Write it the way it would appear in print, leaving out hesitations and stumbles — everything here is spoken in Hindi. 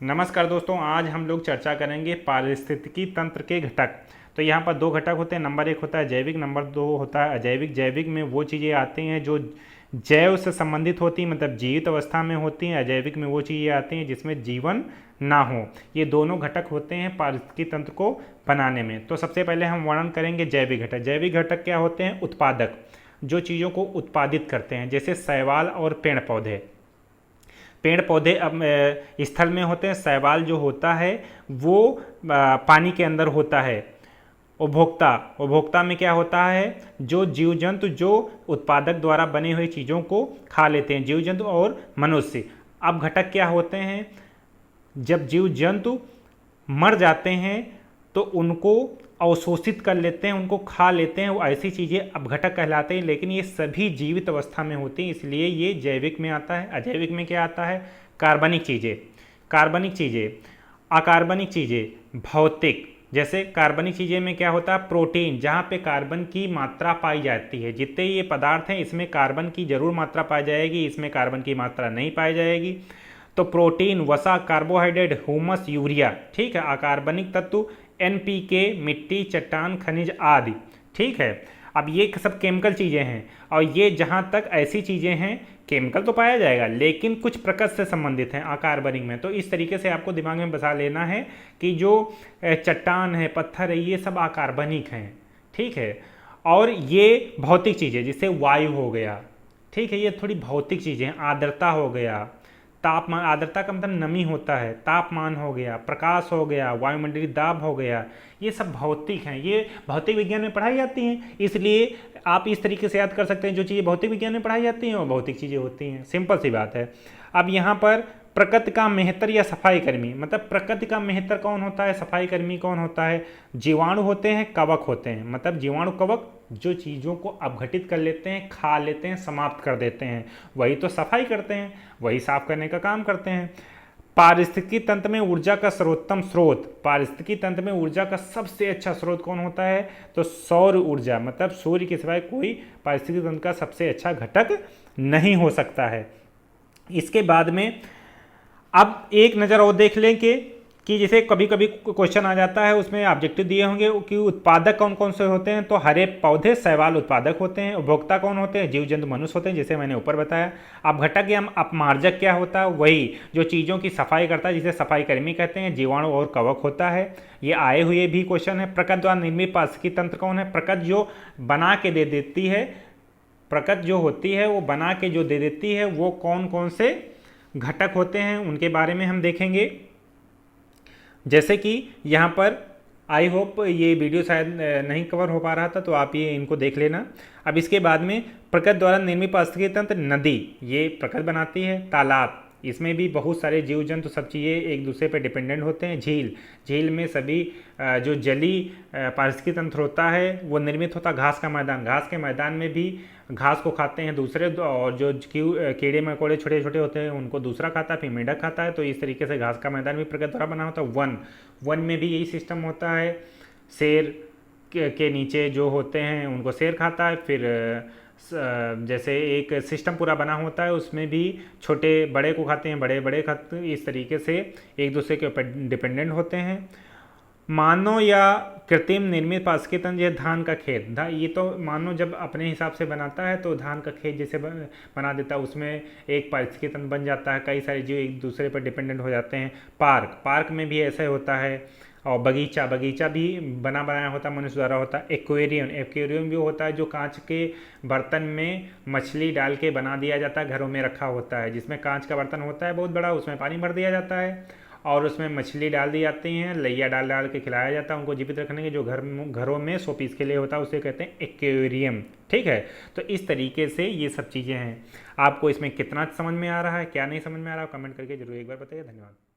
नमस्कार दोस्तों, आज हम लोग चर्चा करेंगे पारिस्थितिकी तंत्र के घटक। तो यहाँ पर दो घटक होते हैं। नंबर एक होता है जैविक, नंबर दो होता है अजैविक। जैविक में वो चीज़ें आती हैं जो जैव से संबंधित होती हैं, मतलब जीवित अवस्था में होती हैं। अजैविक में वो चीज़ें आती हैं जिसमें जीवन ना हो। ये दोनों घटक होते हैं पारिस्थितिकी तंत्र को बनाने में। तो सबसे पहले हम वर्णन करेंगे जैविक घटक। जैविक घटक क्या होते हैं? उत्पादक, जो चीज़ों को उत्पादित करते हैं, जैसे शैवाल और पेड़ पौधे। पेड़ पौधे अब स्थल में होते हैं, शैवाल जो होता है वो पानी के अंदर होता है। उपभोक्ता, उपभोक्ता में क्या होता है? जो जीव जंतु जो उत्पादक द्वारा बने हुए चीज़ों को खा लेते हैं, जीव जंतु और मनुष्य। अब घटक क्या होते हैं? जब जीव जंतु मर जाते हैं तो उनको अवशोषित कर लेते हैं, उनको खा लेते हैं, वो ऐसी चीज़ें अब घटक कहलाते हैं। लेकिन ये सभी जीवित अवस्था में होती हैं, इसलिए ये जैविक में आता है। अजैविक में क्या आता है? कार्बनिक चीज़ें। कार्बनिक चीज़ें, अकार्बनिक चीज़ें, भौतिक। जैसे कार्बनिक चीज़ें में क्या होता है? प्रोटीन, जहाँ पे कार्बन की मात्रा पाई जाती है। जितने ये पदार्थ हैं इसमें कार्बन की जरूर मात्रा पाई जाएगी, इसमें कार्बन की मात्रा नहीं पाई जाएगी। तो प्रोटीन, वसा, कार्बोहाइड्रेट, ह्यूमस, यूरिया, ठीक है। अकार्बनिक तत्व एनपीके, मिट्टी, चट्टान, खनिज आदि, ठीक है। अब ये सब केमिकल चीज़ें हैं, और ये जहाँ तक ऐसी चीज़ें हैं, केमिकल तो पाया जाएगा लेकिन कुछ प्रकृति से संबंधित हैं अकार्बनिक में। तो इस तरीके से आपको दिमाग में बसा लेना है कि जो चट्टान है, पत्थर है, ये सब अकार्बनिक हैं, ठीक है। और ये भौतिक चीज़ें, जैसे वायु हो गया, ठीक है, ये थोड़ी भौतिक चीज़ें हैं। आर्द्रता हो गया, तापमान, आर्द्रता का मतलब नमी होता है, तापमान हो गया, प्रकाश हो गया, वायुमंडलीय दाब हो गया, ये सब भौतिक हैं। ये भौतिक विज्ञान में पढ़ाई जाती हैं, इसलिए आप इस तरीके से याद कर सकते हैं। जो चीज़ें भौतिक विज्ञान में पढ़ाई जाती हैं वो भौतिक चीज़ें होती हैं। सिंपल सी बात है। अब यहाँ पर प्रकृति का मेहतर या सफाई कर्मी, मतलब प्रकृति का मेहतर कौन होता है, सफाई कर्मी कौन होता है? जीवाणु होते हैं, कवक होते हैं। मतलब जीवाणु, कवक जो चीज़ों को अपघटित कर लेते हैं, खा लेते हैं, समाप्त कर देते हैं, वही तो सफाई करते हैं, वही साफ करने का काम करते हैं। पारिस्थितिकी तंत्र में ऊर्जा का सर्वोत्तम स्रोत, पारिस्थितिकी तंत्र में ऊर्जा का सबसे अच्छा स्रोत कौन होता है? तो सौर ऊर्जा, मतलब सूर्य के सिवाय कोई पारिस्थितिकी तंत्र का सबसे अच्छा घटक नहीं हो सकता है। इसके बाद में अब एक नज़र और देख लें कि जैसे कभी कभी क्वेश्चन आ जाता है, उसमें ऑब्जेक्टिव दिए होंगे कि उत्पादक कौन कौन से होते हैं। तो हरे पौधे, शैवाल उत्पादक होते हैं। उपभोक्ता कौन होते हैं? जीव जंतु, मनुष्य होते हैं, जैसे मैंने ऊपर बताया। अब घटक या अपमार्जक क्या होता है? वही जो चीज़ों की सफाई करता है, जिसे सफाई कर्मी कहते हैं। जीवाणु और कवक होता है। ये आए हुए भी क्वेश्चन है। प्रकृति द्वारा निर्मित पारिस्थितिकी तंत्र कौन है? प्रकृति जो बना के दे देती है, प्रकृति जो होती है वो बना के जो दे देती है, वो कौन कौन से घटक होते हैं उनके बारे में हम देखेंगे। जैसे कि यहाँ पर आई होप ये वीडियो शायद नहीं कवर हो पा रहा था, तो आप ये इनको देख लेना। अब इसके बाद में प्रकृति द्वारा निर्मित पारिस्थितिकी तंत्र, नदी ये प्रकृति बनाती है। तालाब, इसमें भी बहुत सारे जीव जंतु, सब चीज़ें एक दूसरे पर डिपेंडेंट होते हैं। झील, झील में सभी जो जली पारिस्थितिकी तंत्र होता है वो निर्मित होता है। घास का मैदान, घास के मैदान में भी घास को खाते हैं दूसरे, और जो कीड़े मकोड़े छोटे छोटे होते हैं उनको दूसरा खाता है, फिर मेंढक खाता है। तो इस तरीके से घास का मैदान भी प्रकृति द्वारा बना होता है। वन, वन में भी यही सिस्टम होता है। शेर के नीचे जो होते हैं उनको शेर खाता है। फिर जैसे एक सिस्टम पूरा बना होता है, उसमें भी छोटे बड़े को खाते हैं, बड़े बड़े खाते हैं। इस तरीके से एक दूसरे के ऊपर डिपेंडेंट होते हैं। मानव या कृत्रिम निर्मित पारिस्थितिकी तंत्र, जैसे धान का खेत, ये तो मानव जब अपने हिसाब से बनाता है तो धान का खेत जैसे बना देता है, उसमें एक पारिस्थितिकी तंत्र बन जाता है। कई सारे जीव एक दूसरे पर डिपेंडेंट हो जाते हैं। पार्क, पार्क में भी ऐसा होता है। और बगीचा, बगीचा भी बना बनाया होता है, मनुष्य द्वारा होता है। एक्वेरियम, एक्वेरियम भी होता है जो कांच के बर्तन में मछली डाल के बना दिया जाता है, घरों में रखा होता है, जिसमें कांच का बर्तन होता है बहुत बड़ा, उसमें पानी भर दिया जाता है और उसमें मछली डाल दी जाती हैं, लैया डाल डाल के खिलाया जाता है उनको जीवित रखने के। जो घरों में शोपीस के लिए होता है उसे कहते हैं एक्वेरियम, ठीक है। तो इस तरीके से ये सब चीज़ें हैं। आपको इसमें कितना समझ में आ रहा है, क्या नहीं समझ में आ रहा है, कमेंट करके जरूर एक बार बताइए। धन्यवाद।